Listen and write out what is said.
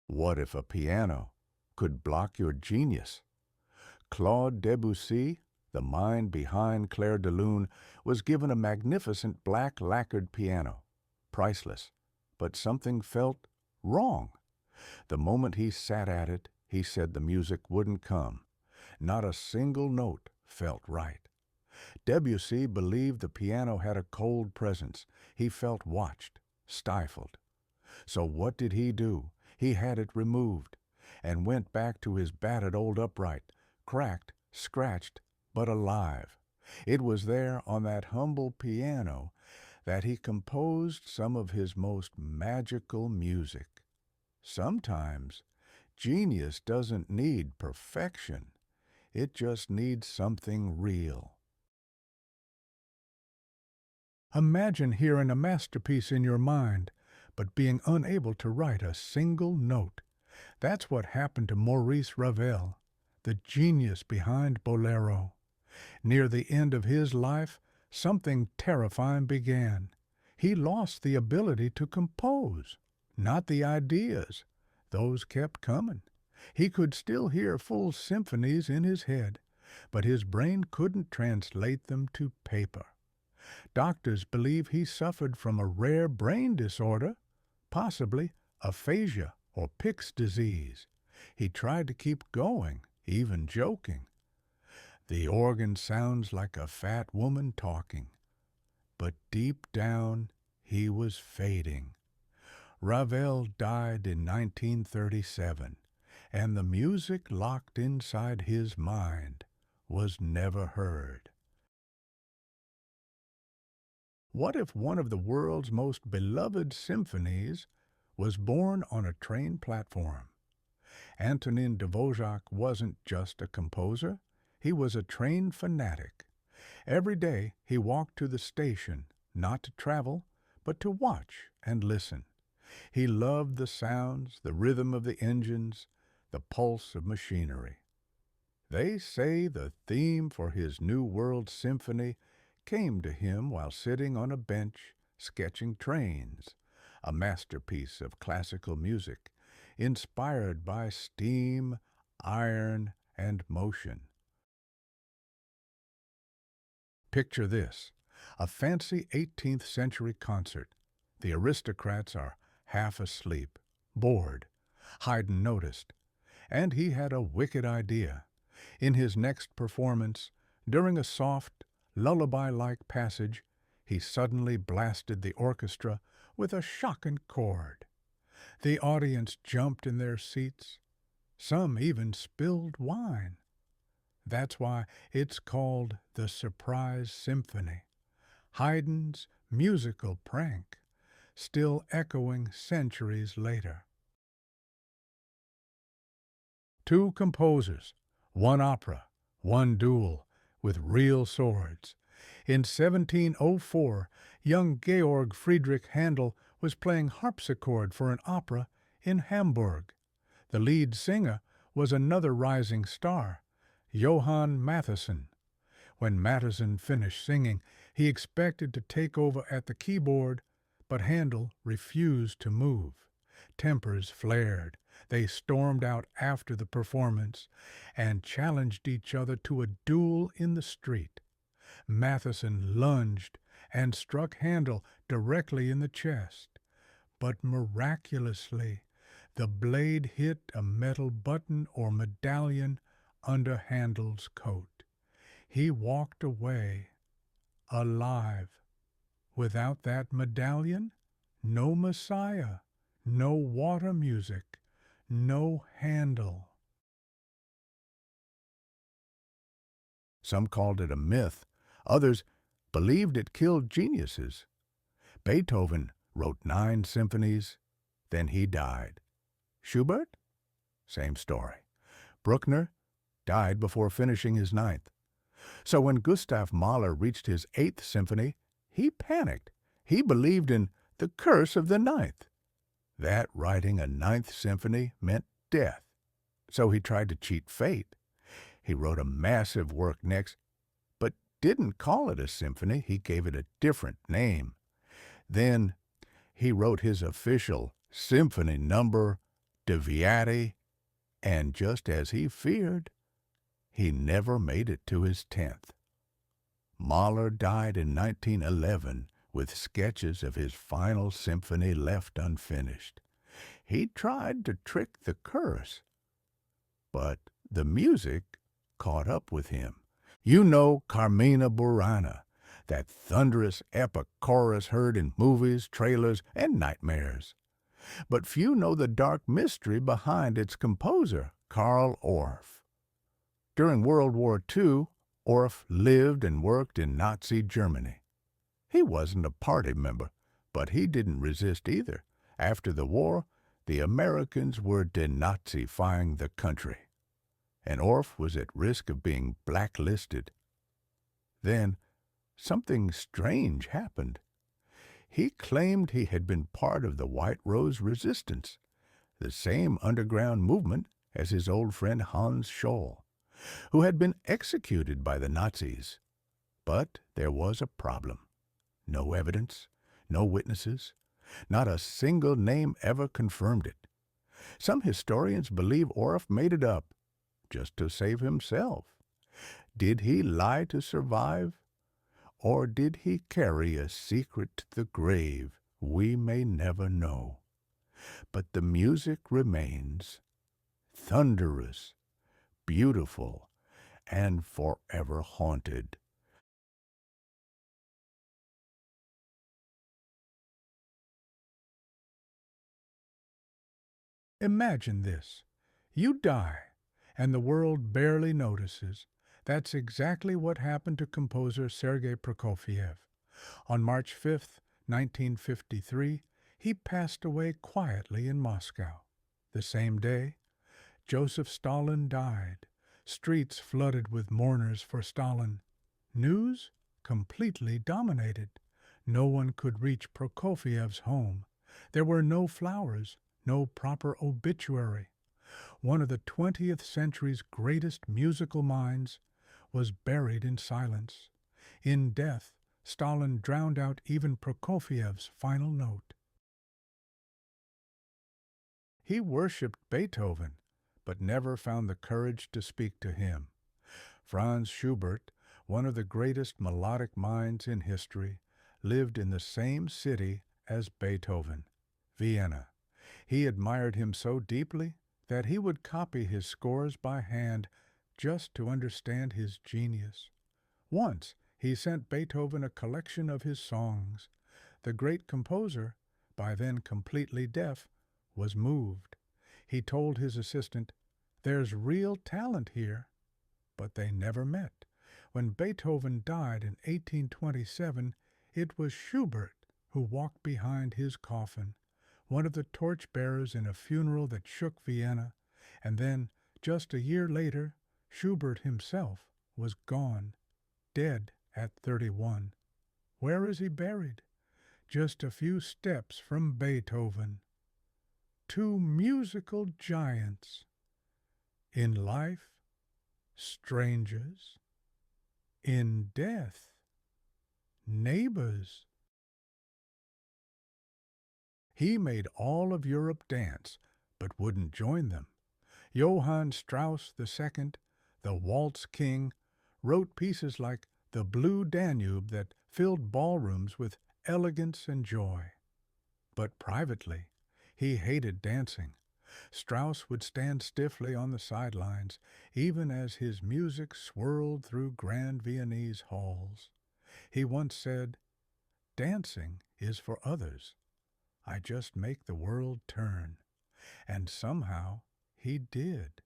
What if a piano could block your genius? Claude Debussy, the mind behind Clair de Lune, was given a magnificent black lacquered piano, priceless, but something felt wrong. The moment he sat at it, he said the music wouldn't come. Not a single note felt right. Debussy believed the piano had a cold presence. He felt watched, stifled. So what did he do? He had it removed and went back to his battered old upright, cracked, scratched, but alive. It was there on that humble piano that he composed some of his most magical music. Sometimes genius doesn't need perfection. It just needs something real. Imagine hearing a masterpiece in your mind, but being unable to write a single note. That's what happened to Maurice Ravel, the genius behind Bolero. Near the end of his life, something terrifying began. He lost the ability to compose, not the ideas. Those kept coming. He could still hear full symphonies in his head, but his brain couldn't translate them to paper. Doctors believe he suffered from a rare brain disorder, possibly aphasia or Pick's disease. He tried to keep going, even joking. The organ sounds like a fat woman talking, but deep down he was fading. Ravel died in 1937, and the music locked inside his mind was never heard. What if one of the world's most beloved symphonies was born on a train platform? Antonin Dvorak wasn't just a composer, he was a train fanatic. Every day he walked to the station, not to travel, but to watch and listen. He loved the sounds, the rhythm of the engines, the pulse of machinery. They say the theme for his New World Symphony came to him while sitting on a bench sketching trains, a masterpiece of classical music, inspired by steam, iron, and motion. Picture this, a fancy 18th century concert. The aristocrats are half asleep, bored. Haydn noticed, and he had a wicked idea. In his next performance, during a soft, lullaby-like passage, he suddenly blasted the orchestra with a shocking chord. The audience jumped in their seats. Some even spilled wine. That's why it's called the Surprise Symphony, Haydn's musical prank, still echoing centuries later. Two composers, one opera, one duel, with real swords. In 1704, young Georg Friedrich Handel was playing harpsichord for an opera in Hamburg. The lead singer was another rising star, Johann Mattheson. When Mattheson finished singing, he expected to take over at the keyboard, but Handel refused to move. Tempers flared. They stormed out after the performance and challenged each other to a duel in the street. Mattheson lunged and struck Handel directly in the chest, but miraculously the blade hit a metal button or medallion under Handel's coat. He walked away alive. Without that medallion, no Messiah, no water music, no Handel. Some called it a myth. Others believed it killed geniuses. Beethoven wrote 9 symphonies, then he died. Schubert? Same story. Bruckner died before finishing his 9th. So when Gustav Mahler reached his 8th symphony, he panicked. He believed in the curse of the 9th. That writing a 9th symphony meant death. So he tried to cheat fate. He wrote a massive work next, but didn't call it a symphony. He gave it a different name. Then he wrote his official symphony number Deviati, and just as he feared, he never made it to his 10th. Mahler died in 1911 with sketches of his final symphony left unfinished. He tried to trick the curse, but the music caught up with him. You know Carmina Burana, that thunderous epic chorus heard in movies, trailers, and nightmares. But few know the dark mystery behind its composer, Karl Orff. During World War II, Orff lived and worked in Nazi Germany. He wasn't a party member, but he didn't resist either. After the war, the Americans were denazifying the country, and Orff was at risk of being blacklisted. Then, something strange happened. He claimed he had been part of the White Rose Resistance, the same underground movement as his old friend Hans Scholl, who had been executed by the Nazis. But there was a problem. No evidence, no witnesses, not a single name ever confirmed it. Some historians believe Orff made it up, just to save himself. Did he lie to survive? Or did he carry a secret to the grave we may never know? But the music remains thunderous, beautiful, and forever haunted. Imagine this. You die, and the world barely notices. That's exactly what happened to composer Sergei Prokofiev. On March 5, 1953, he passed away quietly in Moscow. The same day, Joseph Stalin died. Streets flooded with mourners for Stalin. News completely dominated. No one could reach Prokofiev's home. There were no flowers, no proper obituary. One of the 20th century's greatest musical minds was buried in silence. In death, Stalin drowned out even Prokofiev's final note. He worshipped Beethoven, but never found the courage to speak to him. Franz Schubert, one of the greatest melodic minds in history, lived in the same city as Beethoven, Vienna. He admired him so deeply that he would copy his scores by hand just to understand his genius. Once he sent Beethoven a collection of his songs. The great composer, by then completely deaf, was moved. He told his assistant, "There's real talent here." But they never met. When Beethoven died in 1827, it was Schubert who walked behind his coffin, one of the torchbearers in a funeral that shook Vienna, and then, just a year later, Schubert himself was gone, dead at 31. Where is he buried? Just a few steps from Beethoven. Two musical giants. In life, strangers. In death, neighbors. He made all of Europe dance, but wouldn't join them. Johann Strauss II, the Waltz King, wrote pieces like The Blue Danube that filled ballrooms with elegance and joy. But privately, he hated dancing. Strauss would stand stiffly on the sidelines, even as his music swirled through grand Viennese halls. He once said, "Dancing is for others. I just make the world turn." And somehow he did.